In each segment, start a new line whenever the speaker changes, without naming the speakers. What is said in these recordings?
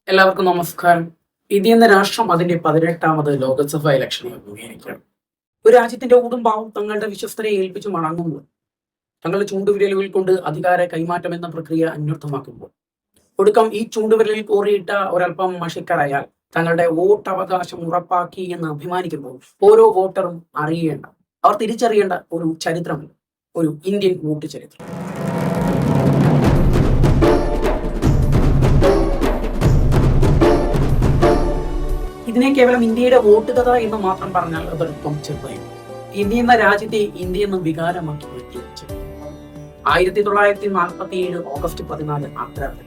എല്ലാവർക്കും നമസ്കാരം. ഇന്ത്യ എന്ന രാഷ്ട്രം അതിന്റെ 18ാമത് ലോക്സഭാ ഇലക്ഷനെ അഭിമുഖീകരിക്കുകയാണ്. ഒരു രാജ്യത്തിന്റെ ഊടും പാവും തങ്ങളുടെ വിശ്വസ്തരെ ഏൽപ്പിച്ച് മടങ്ങുമ്പോൾ, തങ്ങളുടെ ചൂണ്ടുവിരലുകൾ കൊണ്ട് അധികാര കൈമാറ്റം എന്ന പ്രക്രിയ അന്വർത്ഥമാക്കുമ്പോൾ, ഒടുക്കം ഈ ചൂണ്ടുവിരലിൽ കോറിയിട്ട ഒരൽപ്പം മഷിക്കറയാൽ തങ്ങളുടെ വോട്ടവകാശം ഉറപ്പാക്കി എന്ന് അഭിമാനിക്കുമ്പോൾ ഓരോ വോട്ടറും അറിയേണ്ട, അവർ തിരിച്ചറിയേണ്ട ഒരു ചരിത്രമുണ്ട്, ഒരു ഇന്ത്യൻ വോട്ട് ചരിത്രം. ഇതിനെ കേവലം ഇന്ത്യയുടെ വോട്ട് കഥ എന്ന് മാത്രം പറഞ്ഞാൽ അതൊരുപ്പം ചെറുതായി. ഇന്ത്യ എന്ന രാജ്യത്തെ ഇന്ത്യ എന്ന് വികാരമാക്കി മാറ്റിവെച്ചു. 1947 ഓഗസ്റ്റ് 14 അർദ്ധരാത്രി.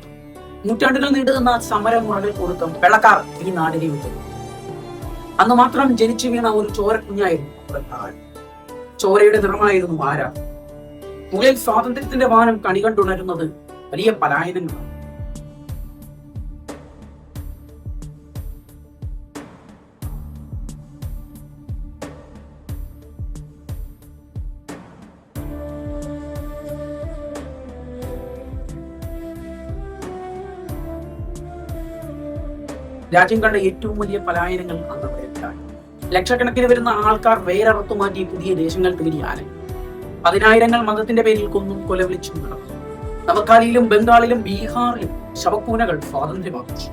നൂറ്റാണ്ടുകൾ നീണ്ടുനിന്ന സമരമുറകൾ കൊടുത്തും വെള്ളക്കാർ ഈ നാടിനെ വിട്ടു. അന്ന് മാത്രം ജനിച്ചു വീണ ഒരു ചോരക്കുഞ്ഞായിരുന്നു ചോരയുടെ നിറമായിരുന്നു ആരാ. മുകളിൽ സ്വാതന്ത്ര്യത്തിന്റെ വാനം കണി കണ്ടുണരുന്നത് വലിയ പലായനങ്ങളാണ്. രാജ്യം കണ്ട ഏറ്റവും വലിയ പലായനങ്ങൾ അന്ന് ഉണ്ടായി. ലക്ഷക്കണക്കിന് വരുന്ന ആൾക്കാർ വേരറുത്തു മാറ്റി പുതിയ ദേശങ്ങൾ തേടി ആനങ്ങി. 10,000 മതത്തിന്റെ പേരിൽ കൊന്നും കൊലവിളിച്ചും നടന്നു. നവക്കാലിയിലും ബംഗാളിലും ബീഹാറിലും ശവക്കൂനകൾ സ്വാതന്ത്ര്യമാക്കി.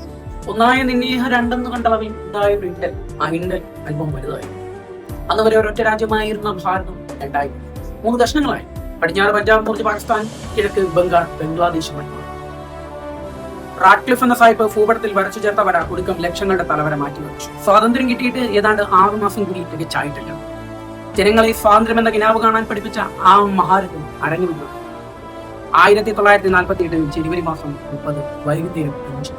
ഒന്നായ നിന്നേഹ രണ്ടെന്ന് കണ്ടളവിൽ ഉണ്ടായ ഇണ്ടൽ, ആ ഇണ്ടൽ അല്പം വലുതായി. അന്ന് വരെ ഒരൊറ്റ രാജ്യമായിരുന്ന ഭാരതം രണ്ടായി 3 കഷ്ണങ്ങളായി. പടിഞ്ഞാറ് പഞ്ചാബ്, നോർത്ത് പാകിസ്ഥാൻ, കിഴക്ക് ബംഗാൾ, ബംഗ്ലാദേശ് മറ്റു. റാഡ്ക്ലിഫ് എന്ന സാഹിബ് ഭൂപടത്തിൽ വരച്ചു ചേർത്ത വര ഒടുക്കം ലക്ഷങ്ങളുടെ തലവര മാറ്റിവെച്ചു. സ്വാതന്ത്ര്യം കിട്ടിയിട്ട് ഏതാണ്ട് 6 മാസം കൂടി തികച്ചായിട്ടില്ല. ജനങ്ങളെ സ്വാതന്ത്ര്യം എന്ന കിനാവ് കാണാൻ പഠിപ്പിച്ച ആ മഹാരഥൻ അരങ്ങുവിട്ടു. 1947 ജനുവരി മാസം 30 വൈകുന്നേരം 5.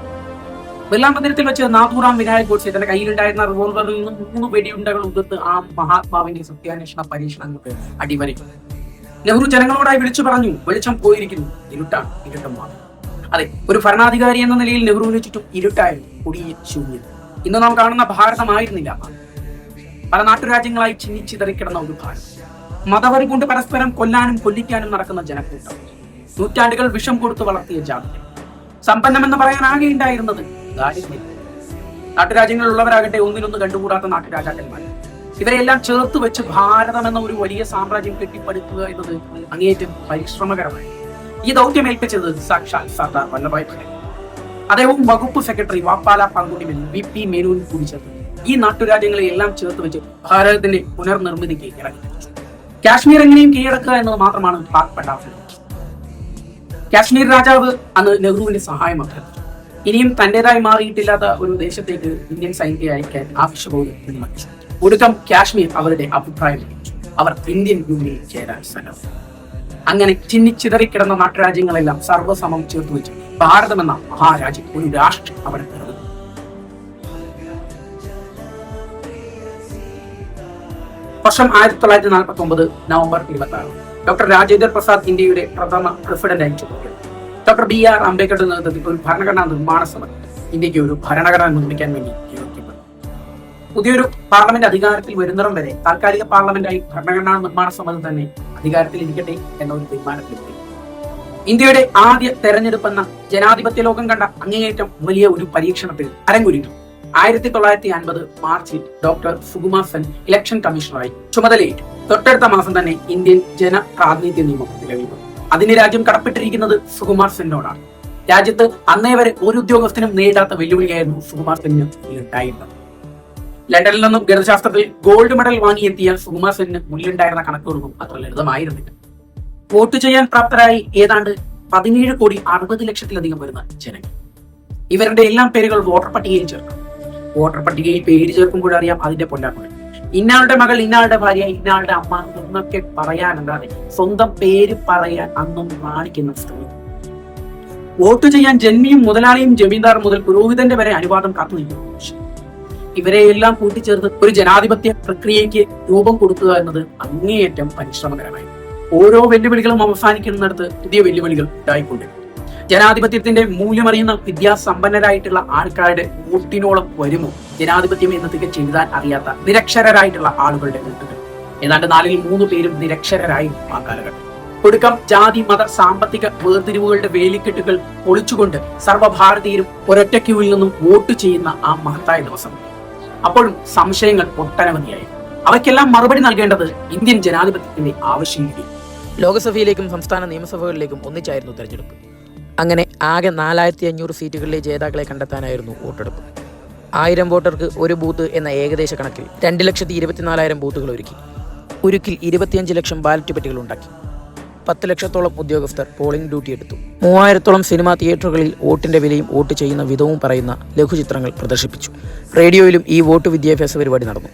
ബിർലാ മന്ദിരത്തിൽ വെച്ച് നാഥൂറാം വിനായക് ഗോഡ്സെ തന്റെ കയ്യിലുണ്ടായിരുന്ന റിവോൾവറിൽ നിന്ന് 3 വെടിയുണ്ടകൾ ഉതിർത്ത് ആ മഹാത്മാവിന്റെ സത്യാന്വേഷണ പരീക്ഷണങ്ങൾക്ക് അടിവരയ്ക്കും. നെഹ്റു ജനങ്ങളോടായി വിളിച്ചു പറഞ്ഞു, വെളിച്ചം പോയിരിക്കുന്നു, ഇരുട്ടാണ്, ഇരുട്ടം മാറും. അതെ, ഒരു ഭരണാധികാരി എന്ന നിലയിൽ നെഹ്റുവിന് ചുറ്റും ഇരുട്ടായിരുന്നു, കൊടിയ ശൂന്യത. ഇന്ന് നാം കാണുന്ന ഭാരതമായിരുന്നില്ല. പല നാട്ടുരാജ്യങ്ങളായി ചിന്നിച്ചിതറിക്കിടന്ന ഒരു ഭാരതം. മതവരി കൊണ്ട് പരസ്പരം കൊല്ലാനും കൊല്ലിക്കാനും നടക്കുന്ന ജനക്കൂട്ടം. നൂറ്റാണ്ടുകൾ വിഷം കൊടുത്തു വളർത്തിയ ജാതി. സമ്പന്നമെന്ന് പറയാൻ ആകെ ഉണ്ടായിരുന്നത് ദാരിദ്ര്യം. നാട്ടുരാജ്യങ്ങളിലുള്ളവരാകട്ടെ ഒന്നിനൊന്ന് കണ്ടുകൂടാത്ത നാട്ടുരാജാക്കന്മാർ. ഇവരെല്ലാം ചേർത്ത് വെച്ച് ഭാരതം എന്ന ഒരു വലിയ സാമ്രാജ്യം കെട്ടിപ്പടുക്കുക എന്നത് അങ്ങേയറ്റം പരിശ്രമകരമായി. ഈ ദൗത്യം ഏൽപ്പിച്ചത് സാക്ഷാൽ സർദാർ വല്ലഭായ് പട്ടേൽ. അദ്ദേഹവും വകുപ്പ് സെക്രട്ടറി വാപ്പാല പങ്കുടിമൻ VP മേനോൻ കൂടി ചേർത്ത് ഈ നാട്ടുരാജ്യങ്ങളെ എല്ലാം ചേർത്ത് വെച്ച് ഭാരതത്തിന്റെ പുനർനിർമ്മിതിക്ക് ഇറങ്ങി. കാശ്മീർ എങ്ങനെയും കീഴടക്കുക എന്നത് മാത്രമാണ് പാക് പട്ടാളത്തിൽ. കാശ്മീർ രാജാവ് അന്ന് നെഹ്റുവിന്റെ സഹായം അഭ്യർത്ഥിച്ചു. ഇനിയും തന്റേതായി മാറിയിട്ടില്ലാത്ത ഒരു ദേശത്തേക്ക് ഇന്ത്യൻ സൈന്യത്തെ അയക്കാൻ ആവശ്യബോധം തീരുമാനിച്ചു. ഒടുക്കം കാശ്മീർ അവരുടെ അഭിപ്രായം അറിയിച്ചു. അവർ ഇന്ത്യൻ യൂണിയനിൽ ചേരാൻ സന്നദ്ധ. അങ്ങനെ ചിന്നിച്ചിതറിക്കിടന്ന നാട്ടുരാജ്യങ്ങളെല്ലാം സർവ്വസമം ചേർത്ത് വെച്ച് ഭാരതം എന്ന മഹാരാജ്യം, ഒരു രാഷ്ട്രം അവിടെ പിറന്നു. വർഷം 1949 നവംബർ 26. ഡോക്ടർ രാജേന്ദ്ര പ്രസാദ് ഇന്ത്യയുടെ പ്രഥമ പ്രസിഡന്റായി ചുമതലയേറ്റു. ഡോക്ടർ BR അംബേദ്കറുടെ നേതൃത്വത്തിൽ ഒരു ഭരണഘടനാ നിർമ്മാണ സമിതി ഇന്ത്യക്ക് ഒരു ഭരണഘടന നിർമ്മിക്കാൻ വേണ്ടി നിയോഗിക്കപ്പെട്ടു. പുതിയൊരു പാർലമെന്റ് അധികാരത്തിൽ വരുന്നിടം വരെ താൽക്കാലിക പാർലമെന്റായി ഭരണഘടനാ നിർമ്മാണ സമിതി തന്നെ അധികാരത്തിൽ ഇരിക്കട്ടെ എന്ന ഒരു തീരുമാനത്തിലെത്തി. ഇന്ത്യയുടെ ആദ്യ തെരഞ്ഞെടുപ്പെന്ന ജനാധിപത്യ ലോകം കണ്ട അങ്ങേയറ്റം വലിയ ഒരു പരീക്ഷണത്തിൽ അരങ്ങൊരുങ്ങി. 1950 മാർച്ചിൽ ഡോക്ടർ സുകുമാർ സെൻ ഇലക്ഷൻ കമ്മീഷണറായി ചുമതലയേറ്റു. തൊട്ടടുത്ത മാസം തന്നെ ഇന്ത്യൻ ജനപ്രാതിനിധ്യ നിയമം നിലവിൽ വന്നു. അതിന് രാജ്യം കടപ്പെട്ടിരിക്കുന്നത് സുകുമാർ സെന്നോടാണ്. രാജ്യത്ത് അന്നേ വരെ ഒരു ഉദ്യോഗസ്ഥനും നേരിടാത്ത വെല്ലുവിളിയായിരുന്നു സുകുമാർ സെന്നിന് ഉണ്ടായിരുന്നത്. ലണ്ടനിൽ നിന്നും ഗണിതശാസ്ത്രത്തിൽ ഗോൾഡ് മെഡൽ വാങ്ങിയെത്തിയ സുകുമാർ സെന്നിന് മുന്നിലുണ്ടായിരുന്ന കണക്കുകളൊന്നും അത്ര ലളിതമായിരുന്നില്ല. വോട്ട് ചെയ്യാൻ പ്രാപ്തരായി ഏതാണ്ട് 17,60,00,000 വരുന്ന ജനങ്ങൾ. ഇവരുടെ എല്ലാം പേരുകൾ വോട്ടർ പട്ടികയിൽ ചേർക്കും. വോട്ടർ പട്ടികയിൽ പേര് ചേർക്കുമ്പോഴറിയാം അതിന്റെ പൊന്നാക്കുകൾ. ഇന്നാളുടെ മകൾ, ഇന്നാളുടെ ഭാര്യ, ഇന്നാളുടെ അമ്മ എന്നൊക്കെ പറയാനല്ലാതെ സ്വന്തം പേര് പറയാൻ അന്നും കാണിക്കുന്ന സ്ത്രീ. വോട്ട് ചെയ്യാൻ ജന്മിയും മുതലാളിയും ജമീന്ദാർ മുതൽ പുരോഹിതന്റെ വരെ അനുവാദം കാത്തുനിൽക്കുന്നു. ഇവരെയെല്ലാം കൂട്ടിച്ചേർത്ത് ഒരു ജനാധിപത്യ പ്രക്രിയയ്ക്ക് രൂപം കൊടുക്കുക എന്നത് അങ്ങേയറ്റം പരിശ്രമകരമായി. ഓരോ വെല്ലുവിളികളും അവസാനിക്കുന്നിടത്ത് പുതിയ വെല്ലുവിളികൾ ഉണ്ടായിക്കൊണ്ടിരുന്നു. ജനാധിപത്യത്തിന്റെ മൂല്യമറിയുന്ന വിദ്യാസമ്പന്നരായിട്ടുള്ള ആൾക്കാരുടെ വോട്ടിനോളം വരുമോ ജനാധിപത്യം എന്ന് തികച്ച് എഴുതാൻ അറിയാത്ത നിരക്ഷരരായിട്ടുള്ള ആളുകളുടെ വോട്ടുകൾ? ഏതാണ്ട് 4-3 പേരും നിരക്ഷരരായി ആ കാലഘട്ടം. ഒടുക്കം ജാതി മത സാമ്പത്തിക വേർതിരിവുകളുടെ വേലിക്കെട്ടുകൾ പൊളിച്ചുകൊണ്ട് സർവ്വഭാരതീയരും ഒരൊറ്റ ക്യൂവിൽ നിന്നും വോട്ട് ചെയ്യുന്ന ആ മഹത്തായ ദിവസം. അപ്പോഴും സംശയങ്ങൾ ഒട്ടനവധിയായി. അവയ്ക്കെല്ലാം മറുപടി നൽകേണ്ടത് ഇന്ത്യൻ ജനാധിപത്യത്തിന്റെ ആവശ്യമില്ല.
ലോക്സഭയിലേക്കും സംസ്ഥാന നിയമസഭകളിലേക്കും ഒന്നിച്ചായിരുന്നു തെരഞ്ഞെടുപ്പ്. അങ്ങനെ ആകെ 4500 സീറ്റുകളിലെ ജേതാക്കളെ കണ്ടെത്താനായിരുന്നു വോട്ടെടുപ്പ്. 1000 വോട്ടർക്ക് ഒരു ബൂത്ത് എന്ന ഏകദേശ കണക്കിൽ 2,24,000 ബൂത്തുകൾ ഒരുക്കി. 25 ലക്ഷം ബാലറ്റ് പെട്ടികൾ ഉണ്ടാക്കി. 10 ലക്ഷത്തോളം ഉദ്യോഗസ്ഥർ പോളിംഗ് ഡ്യൂട്ടി എടുത്തു. 3000-ഓളം സിനിമാ തിയേറ്ററുകളിൽ വോട്ടിന്റെ വിലയും വോട്ട് ചെയ്യുന്ന വിധവും പറയുന്ന ലഘുചിത്രങ്ങൾ പ്രദർശിപ്പിച്ചു. റേഡിയോയിലും ഈ വോട്ട് വിദ്യാഭ്യാസ പരിപാടി നടന്നു.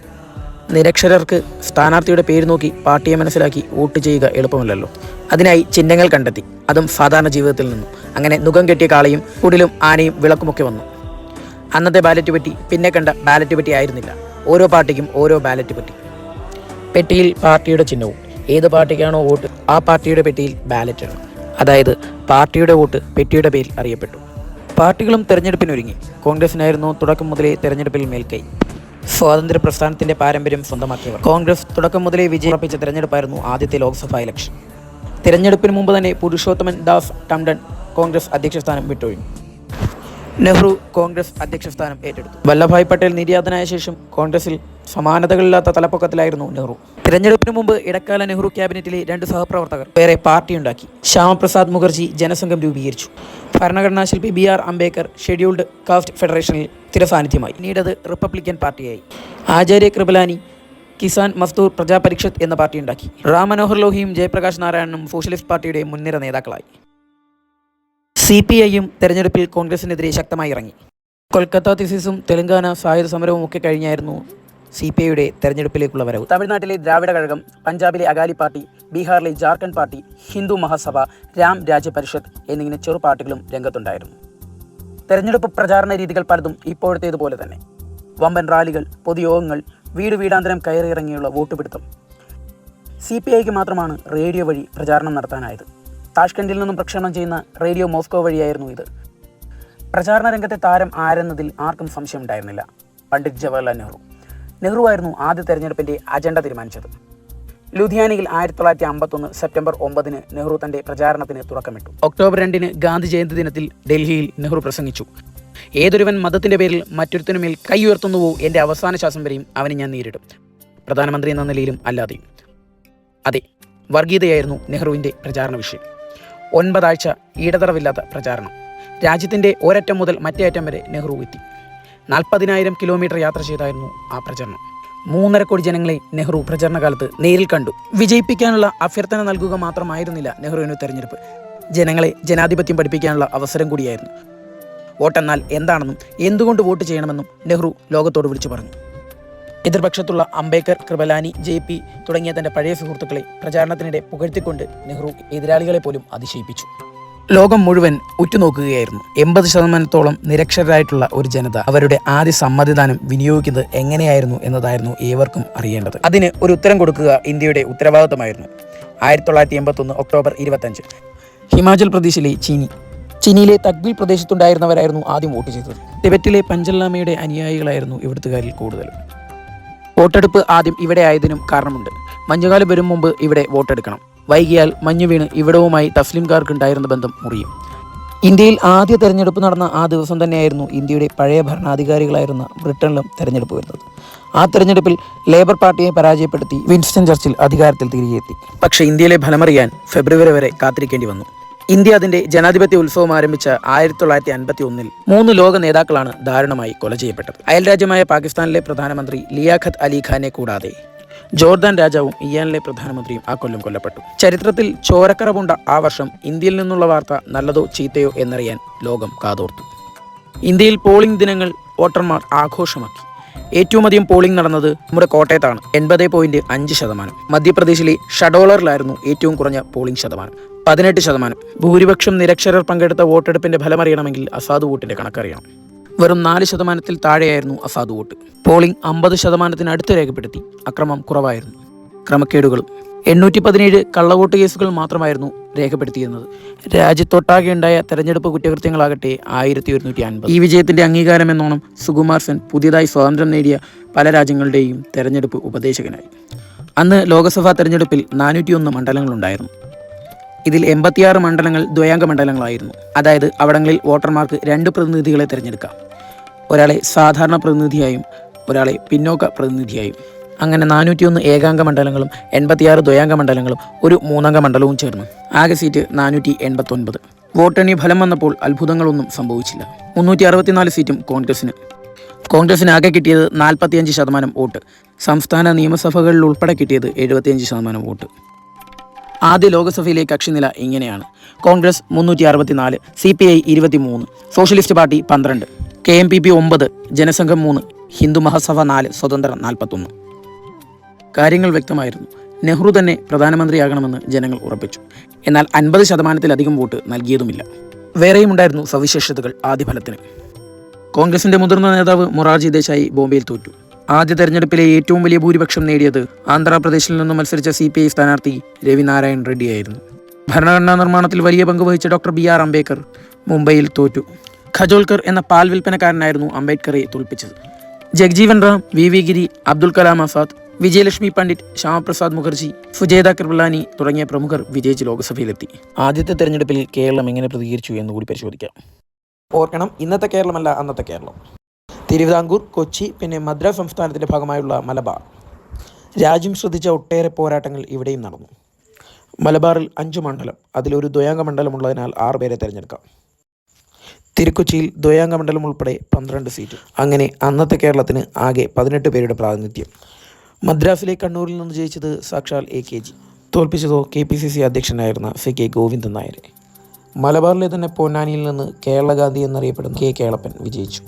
നിരക്ഷരർക്ക് സ്ഥാനാർത്ഥിയുടെ പേര് നോക്കി പാർട്ടിയെ മനസ്സിലാക്കി വോട്ട് ചെയ്യുക എളുപ്പമല്ലല്ലോ. അതിനായി ചിഹ്നങ്ങൾ കണ്ടെത്തി, അതും സാധാരണ ജീവിതത്തിൽ നിന്നും. അങ്ങനെ നുകം കെട്ടിയ കാളയും കുടിലും ആനയും വിളക്കുമൊക്കെ വന്നു. അന്നത്തെ ബാലറ്റ് പെട്ടി പിന്നെ കണ്ട ബാലറ്റ് പെട്ടി ആയിരുന്നില്ല. ഓരോ പാർട്ടിക്കും ഓരോ ബാലറ്റ് പെട്ടി. പെട്ടിയിൽ പാർട്ടിയുടെ ചിഹ്നവും, ഏത് പാർട്ടിക്കാണോ വോട്ട് ആ പാർട്ടിയുടെ പെട്ടിയിൽ ബാലറ്റ് ആണ്. അതായത് പാർട്ടിയുടെ വോട്ട് പെട്ടിയുടെ പേരിൽ അറിയപ്പെട്ടു. പാർട്ടികളും തെരഞ്ഞെടുപ്പിനൊരുങ്ങി. കോൺഗ്രസിനായിരുന്നു തുടക്കം മുതലേ തെരഞ്ഞെടുപ്പിൽ മേൽക്കൈ. സ്വാതന്ത്ര്യ പ്രസ്ഥാനത്തിന്റെ പാരമ്പര്യം സ്വന്തമാക്കിയവർ. കോൺഗ്രസ് തുടക്കം മുതലേ വിജയിപ്പിച്ച തെരഞ്ഞെടുപ്പായിരുന്നു ആദ്യത്തെ ലോക്സഭാ ഇലക്ഷൻ. തിരഞ്ഞെടുപ്പിന് മുമ്പ് തന്നെ പുരുഷോത്തമൻ ദാസ് ടംഡൻ കോൺഗ്രസ് അധ്യക്ഷ സ്ഥാനം വിട്ടൊഴിഞ്ഞു. നെഹ്റു കോൺഗ്രസ് അധ്യക്ഷ സ്ഥാനം ഏറ്റെടുത്തു. വല്ലഭായ് പട്ടേൽ നിര്യാതനായ ശേഷം കോൺഗ്രസിൽ സമാനതകളില്ലാത്ത തലപ്പൊക്കത്തിലായിരുന്നു നെഹ്റു. തിരഞ്ഞെടുപ്പിന് മുമ്പ് ഇടക്കാല നെഹ്റു ക്യാബിനറ്റിലെ 2 സഹപ്രവർത്തകർ വേറെ പാർട്ടിയുണ്ടാക്കി. ശ്യാമപ്രസാദ് മുഖർജി ജനസംഘം രൂപീകരിച്ചു. ഭരണഘടനാ ശില്പി BR അംബേദ്കർ ഷെഡ്യൂൾഡ് കാസ്റ്റ് ഫെഡറേഷനിൽ സ്ഥിരസാന്നിധ്യമായി. പിന്നീടത് റിപ്പബ്ലിക്കൻ പാർട്ടിയായി. ആചാര്യ കൃപലാനി കിസാൻ മസ്ദൂർ പ്രജാ പരിഷത്ത് എന്ന പാർട്ടിയുണ്ടാക്കി. റാം മനോഹർ ലോഹിയും ജയപ്രകാശ് നാരായണനും സോഷ്യലിസ്റ്റ് പാർട്ടിയുടെ മുൻനിര നേതാക്കളായി. CPIയും തെരഞ്ഞെടുപ്പിൽ കോൺഗ്രസിനെതിരെ ശക്തമായി ഇറങ്ങി. കൊൽക്കത്ത തിസിസും തെലങ്കാന സായുധ സമരവും ഒക്കെ കഴിഞ്ഞായിരുന്നു CPIയുടെ തെരഞ്ഞെടുപ്പിലേക്കുള്ള വരവ്. തമിഴ്നാട്ടിലെ ദ്രാവിഡ കഴകം, പഞ്ചാബിലെ അകാലി പാർട്ടി, ബീഹാറിലെ ജാർഖണ്ഡ് പാർട്ടി, ഹിന്ദു മഹാസഭ, രാം രാജ്യ പരിഷത്ത് എന്നിങ്ങനെ ചെറു പാർട്ടികളും രംഗത്തുണ്ടായിരുന്നു. തെരഞ്ഞെടുപ്പ് പ്രചാരണ രീതികൾ പലതും ഇപ്പോഴത്തേതുപോലെ തന്നെ. വമ്പൻ റാലികൾ, പൊതുയോഗങ്ങൾ, വീട് വീടാന്തരം കയറിയിറങ്ങിയുള്ള വോട്ടുപിടുത്തം. CPIക്ക് മാത്രമാണ് റേഡിയോ വഴി പ്രചാരണം നടത്താനായത്. താഷ്കണ്ടിൽ നിന്നും പ്രക്ഷേപണം ചെയ്യുന്ന റേഡിയോ മോസ്കോ വഴിയായിരുന്നു ഇത്. പ്രചാരണ രംഗത്തെ താരം ആരെന്നതിൽ ആർക്കും സംശയമുണ്ടായിരുന്നില്ല. പണ്ഡിറ്റ് ജവഹർലാൽ നെഹ്റു ആയിരുന്നു ആദ്യ തെരഞ്ഞെടുപ്പിൻ്റെ അജണ്ട തീരുമാനിച്ചത്. ലുധിയാനയിൽ 1951 സെപ്റ്റംബർ 9 നെഹ്റു തൻ്റെ പ്രചാരണത്തിന് തുടക്കമിട്ടു. ഒക്ടോബർ 2 ഗാന്ധി ജയന്തി ദിനത്തിൽ ഡൽഹിയിൽ നെഹ്റു പ്രസംഗിച്ചു. ഏതൊരുവൻ മതത്തിൻ്റെ പേരിൽ മറ്റൊരുത്തിനുമേൽ കൈ ഉയർത്തുന്നുവോ എൻ്റെ അവസാന ശ്വാസം വരെയും അവനെ ഞാൻ നേരിടും, പ്രധാനമന്ത്രി എന്ന നിലയിലും അല്ലാതെയും. അതെ, വർഗീയതയായിരുന്നു നെഹ്റുവിൻ്റെ പ്രചാരണ വിഷയം. 9 ആഴ്ച ഇടതടവില്ലാത്ത പ്രചാരണം. രാജ്യത്തിൻ്റെ ഒരറ്റം മുതൽ മറ്റേ അറ്റം വരെ നെഹ്റു എത്തി. 40,000 കിലോമീറ്റർ യാത്ര ചെയ്തായിരുന്നു ആ പ്രചരണം. 3.5 കോടി ജനങ്ങളെ നെഹ്റു പ്രചരണകാലത്ത് നേരിൽ കണ്ടു. വിജയിപ്പിക്കാനുള്ള അഭ്യർത്ഥന നൽകുക മാത്രമായിരുന്നില്ല നെഹ്റുവിന് തെരഞ്ഞെടുപ്പ്. ജനങ്ങളെ ജനാധിപത്യം പഠിപ്പിക്കാനുള്ള അവസരം കൂടിയായിരുന്നു. വോട്ടെന്നാൽ എന്താണെന്നും എന്തുകൊണ്ട് വോട്ട് ചെയ്യണമെന്നും നെഹ്റു ലോകത്തോട് വിളിച്ചു പറഞ്ഞു. എതിർപക്ഷത്തുള്ള അംബേദ്കർ, കൃപലാനി, JP തുടങ്ങിയ തൻ്റെ പഴയ സുഹൃത്തുക്കളെ പ്രചാരണത്തിനിടെ പുകഴ്ത്തിക്കൊണ്ട് നെഹ്റു എതിരാളികളെ പോലും അതിശയിപ്പിച്ചു. ലോകം മുഴുവൻ ഉറ്റുനോക്കുകയായിരുന്നു. 80% നിരക്ഷരരായിട്ടുള്ള ഒരു ജനത അവരുടെ ആദ്യ സമ്മതിദാനം വിനിയോഗിക്കുന്നത് എങ്ങനെയായിരുന്നു എന്നതായിരുന്നു ഏവർക്കും അറിയേണ്ടത്. അതിന് ഒരു ഉത്തരം കൊടുക്കുക ഇന്ത്യയുടെ ഉത്തരവാദിത്തമായിരുന്നു. 1981 ഒക്ടോബർ 25 ഹിമാചൽ പ്രദേശിലെ ചീനിയിലെ തഗ്ബിൽ പ്രദേശത്തുണ്ടായിരുന്നവരായിരുന്നു ആദ്യം വോട്ട് ചെയ്തത്. ടിബറ്റിലെ പഞ്ചൽനാമയുടെ അനുയായികളായിരുന്നു ഇവിടുത്തുകാരിൽ കൂടുതൽ. വോട്ടെടുപ്പ് ആദ്യം ഇവിടെ ആയതിനും കാരണമുണ്ട്. മഞ്ഞുകാലം വരും മുമ്പ് ഇവിടെ വോട്ടെടുക്കണം. വൈകിയാൽ മഞ്ഞു വീണ് ഇവിടവുമായി തസ്ലിംകാർക്കുണ്ടായിരുന്ന ബന്ധം മുറിയും. ഇന്ത്യയിൽ ആദ്യ തെരഞ്ഞെടുപ്പ് നടന്ന ആ ദിവസം തന്നെയായിരുന്നു ഇന്ത്യയുടെ പഴയ ഭരണാധികാരികളായിരുന്ന ബ്രിട്ടനിലും തെരഞ്ഞെടുപ്പ് വരുന്നത്. ആ തെരഞ്ഞെടുപ്പിൽ ലേബർ പാർട്ടിയെ പരാജയപ്പെടുത്തി വിൻസ്റ്റൺ ചർച്ചിൽ അധികാരത്തിൽ തിരികെ എത്തി. പക്ഷേ ഇന്ത്യയിലെ ഫലമറിയാൻ ഫെബ്രുവരി വരെ കാത്തിരിക്കേണ്ടി വന്നു. ഇന്ത്യ അതിന്റെ ജനാധിപത്യ ഉത്സവം ആരംഭിച്ച 1951 3 ലോക നേതാക്കളാണ് ദാരുണമായി കൊല ചെയ്യപ്പെട്ടത്. അയൽരാജ്യമായ പാകിസ്ഥാനിലെ പ്രധാനമന്ത്രി ലിയാഖത്ത് അലി ഖാനെ കൂടാതെ ജോർദാൻ രാജാവും ഇയാനിലെ പ്രധാനമന്ത്രിയും ആ കൊല്ലം കൊല്ലപ്പെട്ടു. ചരിത്രത്തിൽ ചോരക്കറവുണ്ട ആ വർഷം ഇന്ത്യയിൽ നിന്നുള്ള വാർത്ത നല്ലതോ ചീത്തയോ എന്നറിയാൻ ലോകം കാതോർത്തു. ഇന്ത്യയിൽ പോളിംഗ് ദിനങ്ങൾ വോട്ടർമാർ ആഘോഷമാക്കി. ഏറ്റവും അധികം പോളിംഗ് നടന്നത് നമ്മുടെ കോട്ടയത്താണ്, 80.5%. മധ്യപ്രദേശിലെ ഷഡോളറിലായിരുന്നു ഏറ്റവും കുറഞ്ഞ പോളിംഗ് ശതമാനം, 18%. ഭൂരിപക്ഷം നിരക്ഷരർ പങ്കെടുത്ത വോട്ടെടുപ്പിന്റെ ഫലമറിയണമെങ്കിൽ അസാധു വോട്ടിന്റെ കണക്കറിയണം. വെറും 4% താഴെയായിരുന്നു അസാധു വോട്ട്. പോളിംഗ് 50% അടുത്ത് രേഖപ്പെടുത്തി. അക്രമം കുറവായിരുന്നു. ക്രമക്കേടുകളും 817 കള്ളവോട്ട് കേസുകൾ മാത്രമായിരുന്നു രേഖപ്പെടുത്തിയിരുന്നത്. രാജ്യത്തൊട്ടാകെ ഉണ്ടായ തെരഞ്ഞെടുപ്പ് കുറ്റകൃത്യങ്ങളാകട്ടെ 1150. ഈ വിജയത്തിന്റെ അംഗീകാരം എന്നോണം സുകുമാർ സെൻ പുതിയതായി സ്വാതന്ത്ര്യം നേടിയ പല രാജ്യങ്ങളുടെയും തെരഞ്ഞെടുപ്പ് ഉപദേശകനായി. അന്ന് ലോക്സഭാ തെരഞ്ഞെടുപ്പിൽ 401 മണ്ഡലങ്ങളുണ്ടായിരുന്നു. ഇതിൽ 86 മണ്ഡലങ്ങൾ ദ്വയാംഗ മണ്ഡലങ്ങളായിരുന്നു. അതായത് അവിടങ്ങളിൽ വോട്ടർമാർക്ക് 2 പ്രതിനിധികളെ തിരഞ്ഞെടുക്കാം. ഒരാളെ സാധാരണ പ്രതിനിധിയായും ഒരാളെ പിന്നോക്ക പ്രതിനിധിയായും. അങ്ങനെ 401 ഏകാംഗ മണ്ഡലങ്ങളും 86 ദ്വയാംഗ മണ്ഡലങ്ങളും ഒരു 3-അംഗ മണ്ഡലവും ചേർന്ന് ആകെ സീറ്റ് 489. വോട്ടെണ്ണി ഫലം വന്നപ്പോൾ അത്ഭുതങ്ങളൊന്നും സംഭവിച്ചില്ല. 364 സീറ്റും കോൺഗ്രസിന് ആകെ കിട്ടിയത് 45% വോട്ട്. സംസ്ഥാന നിയമസഭകളിൽ ഉൾപ്പെടെ കിട്ടിയത് 75% വോട്ട്. ആദ്യ ലോക്സഭയിലെ കക്ഷിനില ഇങ്ങനെയാണ്: Congress 364, CPI 23, socialist party 12, KMPP 9, ജനസംഘം 3, ഹിന്ദു മഹാസഭ 4, സ്വതന്ത്രർ 41. കാര്യങ്ങൾ വ്യക്തമായിരുന്നു. നെഹ്റു തന്നെ പ്രധാനമന്ത്രിയാകണമെന്ന് ജനങ്ങൾ ഉറപ്പിച്ചു. എന്നാൽ 50%-ലധികം വോട്ട് നൽകിയതുമില്ല. വേറെയും ഉണ്ടായിരുന്നു സവിശേഷതകൾ ആദ്യ ഫലത്തിന്. കോൺഗ്രസിന്റെ മുതിർന്ന നേതാവ് മൊറാർജി ദേശായി ബോംബെയിൽ തോറ്റു. ആദ്യ തെരഞ്ഞെടുപ്പിലെ ഏറ്റവും വലിയ ഭൂരിപക്ഷം നേടിയത് ആന്ധ്രാപ്രദേശിൽ നിന്നും മത്സരിച്ച CPI സ്ഥാനാർത്ഥി രവിനാരായൺ റെഡ്ഡിയായിരുന്നു. ഭരണഘടനാ നിർമ്മാണത്തിൽ വലിയ പങ്ക് വഹിച്ച ഡോക്ടർ BR അംബേദ്കർ മുംബൈയിൽ തോറ്റു. ഖജോൽക്കർ എന്ന പാൽ വിൽപ്പനക്കാരനായിരുന്നു അംബേദ്കറെ തോൽപ്പിച്ചത്. ജഗ്ജീവൻ റാം, VV ഗിരി, അബ്ദുൽ കലാം ആസാദ്, വിജയലക്ഷ്മി പണ്ഡിറ്റ്, ശ്യാമപ്രസാദ് മുഖർജി, സുജേത കൃപലാനി തുടങ്ങിയ പ്രമുഖർ വിജയിച്ച് ലോക്സഭയിലെത്തി. ആദ്യത്തെ തെരഞ്ഞെടുപ്പിൽ കേരളം എങ്ങനെ പ്രതികരിച്ചു എന്നുകൂടി പരിശോധിക്കാം. ഓർക്കണം, ഇന്നത്തെ കേരളമല്ല അന്നത്തെ കേരളം. തിരുവിതാംകൂർ, കൊച്ചി, പിന്നെ മദ്രാസ് സംസ്ഥാനത്തിൻ്റെ ഭാഗമായുള്ള മലബാർ. രാജ്യം ശ്രദ്ധിച്ച ഒട്ടേറെ പോരാട്ടങ്ങൾ ഇവിടെയും നടന്നു. മലബാറിൽ 5 മണ്ഡലം, അതിലൊരു ദ്വയാംഗ മണ്ഡലമുള്ളതിനാൽ 6 പേരെ തിരഞ്ഞെടുക്കാം. തിരുക്കൊച്ചിയിൽ ദ്വയാംഗ മണ്ഡലം ഉൾപ്പെടെ 12 സീറ്റ്. അങ്ങനെ അന്നത്തെ കേരളത്തിന് ആകെ 18 പേരുടെ പ്രാതിനിധ്യം. മദ്രാസിലെ കണ്ണൂരിൽ നിന്ന് ജയിച്ചത് സാക്ഷാൽ AKG. തോൽപ്പിച്ചതോ KPCC അധ്യക്ഷനായിരുന്ന CK ഗോവിന്ദൻ നായരെ. മലബാറിലെ തന്നെ പൊന്നാനിയിൽ നിന്ന് കേരളഗാന്ധി എന്നറിയപ്പെടുന്ന K കേളപ്പൻ വിജയിച്ചു.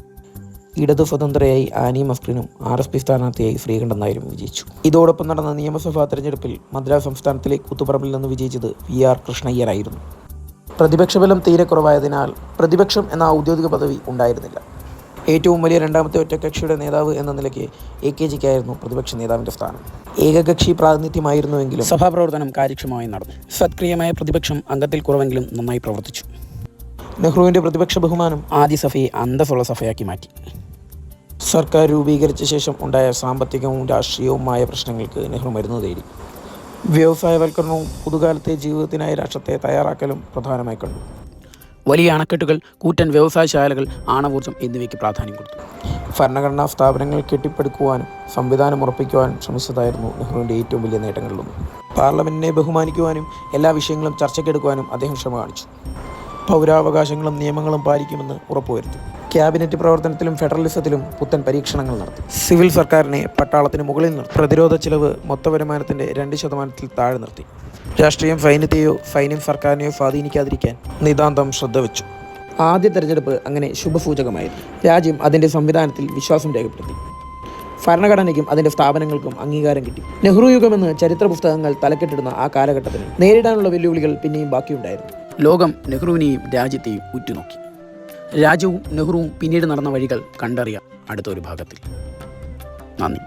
ഇടതു സ്വതന്ത്രയായി ആനി മസ്ക്രിനും RSP സ്ഥാനാർത്ഥിയായി ശ്രീകണ്ഠൻ നായരും വിജയിച്ചു. ഇതോടൊപ്പം നടന്ന നിയമസഭാ തെരഞ്ഞെടുപ്പിൽ മദ്രാസ് സംസ്ഥാനത്തിലെ കൂത്തുപറമ്പിൽ നിന്ന് വിജയിച്ചത് VR കൃഷ്ണയ്യരായിരുന്നു. പ്രതിപക്ഷ ബലം തീരെ കുറവായതിനാൽ പ്രതിപക്ഷം എന്ന ഔദ്യോഗിക പദവി ഉണ്ടായിരുന്നില്ല. ഏറ്റവും വലിയ രണ്ടാമത്തെ ഒറ്റക്കക്ഷിയുടെ നേതാവ് എന്ന നിലയ്ക്ക് AKGക്കായിരുന്നു പ്രതിപക്ഷ നേതാവിൻ്റെ സ്ഥാനം. ഏകകക്ഷി പ്രാതിനിധ്യമായിരുന്നുവെങ്കിലും സഭാപ്രവർത്തനം കാര്യക്ഷമമായി നടന്നു. സക്രിയമായ പ്രതിപക്ഷം അംഗത്തിൽ കുറവെങ്കിലും നന്നായി പ്രവർത്തിച്ചു. നെഹ്റുവിൻ്റെ പ്രതിപക്ഷ ബഹുമാനം ആദ്യ സഭയെ അന്തസ്സുള്ള സഭയാക്കി മാറ്റി. സർക്കാർ രൂപീകരിച്ച ശേഷം ഉണ്ടായ സാമ്പത്തികവും രാഷ്ട്രീയവുമായ പ്രശ്നങ്ങൾക്ക് നെഹ്റു മരുന്ന് തേടി. വ്യവസായവൽക്കരണവും പുതുകാലത്തെ ജീവിതത്തിനായി രാഷ്ട്രത്തെ തയ്യാറാക്കലും പ്രധാനമായി കണ്ടു. വലിയ അണക്കെട്ടുകൾ, കൂറ്റൻ വ്യവസായശാലകൾ, ആണവോർജ്ജം എന്നിവയ്ക്ക് പ്രാധാന്യം കൊടുത്തു. ഭരണഘടനാ സ്ഥാപനങ്ങൾ കെട്ടിപ്പടുക്കുവാനും സംവിധാനം ഉറപ്പിക്കുവാനും ശ്രമിച്ചതായിരുന്നു നെഹ്റുവിൻ്റെ ഏറ്റവും വലിയ നേട്ടങ്ങളിലൊന്ന്. പാർലമെൻറ്റിനെ ബഹുമാനിക്കുവാനും എല്ലാ വിഷയങ്ങളും ചർച്ചയ്ക്കെടുക്കുവാനും അദ്ദേഹം ശ്രമം കാണിച്ചു. പൗരാവകാശങ്ങളും നിയമങ്ങളും പാലിക്കുമെന്ന് ഉറപ്പുവരുത്തി. ക്യാബിനറ്റ് പ്രവർത്തനത്തിലും ഫെഡറലിസത്തിലും പുത്തൻ പരീക്ഷണങ്ങൾ നടത്തി. സിവിൽ സർക്കാരിനെ പട്ടാളത്തിന് മുകളിൽ നിർത്തി. പ്രതിരോധ ചിലവ് മൊത്ത വരുമാനത്തിൻ്റെ 2% താഴെ നിർത്തി. രാഷ്ട്രീയം സൈന്യം സർക്കാരിനെയോ സ്വാധീനിക്കാതിരിക്കാൻ നിതാന്തം ശ്രദ്ധ വെച്ചു. ആദ്യ തെരഞ്ഞെടുപ്പ് അങ്ങനെ ശുഭസൂചകമായിരുന്നു. രാജ്യം അതിൻ്റെ സംവിധാനത്തിൽ വിശ്വാസം രേഖപ്പെടുത്തി. ഭരണഘടനയ്ക്കും അതിൻ്റെ സ്ഥാപനങ്ങൾക്കും അംഗീകാരം കിട്ടി. നെഹ്റു യുഗമെന്ന് ചരിത്ര പുസ്തകങ്ങൾ തലക്കെട്ടിടുന്ന ആ കാലഘട്ടത്തിന് നേരിടാനുള്ള വെല്ലുവിളികൾ പിന്നെയും ബാക്കിയുണ്ടായിരുന്നു. ലോകം നെഹ്റുവിനെയും രാജ്യത്തെയും ഉറ്റുനോക്കി. രാജ്യവും നെഹ്റുവും പിന്നീട് നടന്ന വഴികൾ കണ്ടറിയാം അടുത്ത ഒരു ഭാഗത്തിൽ. നന്ദി.